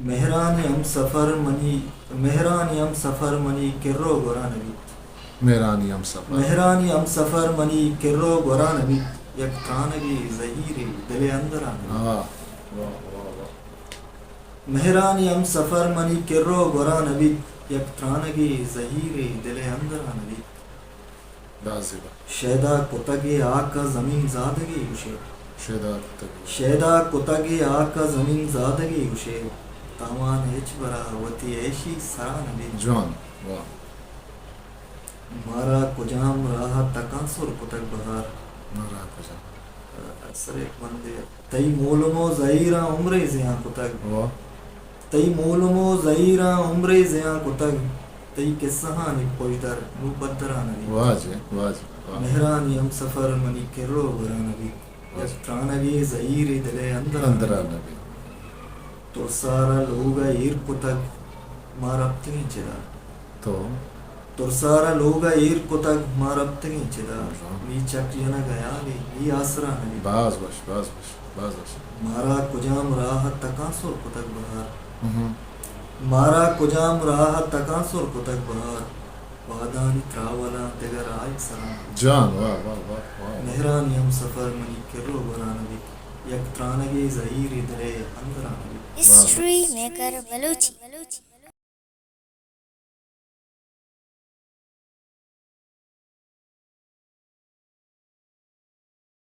मेहरानी हम सफर मनी मेहरानी हम सफर मनी किर्रो गोरा नबी मेहरानी हम सफर मेहरानी हम सफर मनी किर्रो गोरा नबी यक तानगी ज़हीरे दिले अंदर आने हाँ वाह वाह वाह मेहरानी हम सफर मनी किर्रो गोरा नबी यक तानगी ज़हीरे दिले अंदर आने दाज़िबा शैदा कुतगे आका ज़मीन ज़ादगी उशे शेदा तक शैदा कुतगे आका ज़मीन ज़ादगी उशे तामान एच बरा वती ऐशी सरा नबी जवान वाह मारा कुजाम राह तकासुर कुतक बहार मारा कुजा असरे बंदे तई मोलमो ज़हीरा उम्रे ज़िया कुतक वाह तई मोलमो ज़हीरा उम्रे ज़िया कुतक तई किस्सा नि पोजदर नु बदरा नबी वाह जी वाह मेहरानी हम सफर मनी किर्रो बरा नबी यस त्रानगी ज़हीरे दिले अंदर अंदर नबी तो सारा लोगा ईर कुतक मारप्तगी चिदा तो सारा लोगा ईर कुतक मारप्तगी चिदा वी चक्रियना गया वी आसरा नबी बाज बश मारा कुजाम राह तकासुर कुतक बहार मारा कुजाम राह तकासुर कुतक बहार वादानी त्रावला दिगर आय सरा जान वाह वाह वाह वाह मेहरानी हम सफर मनी किर्रो बरा नबी यक त्रानगी ज़हीरे दिले अंदर नबी History Maker Baluchi.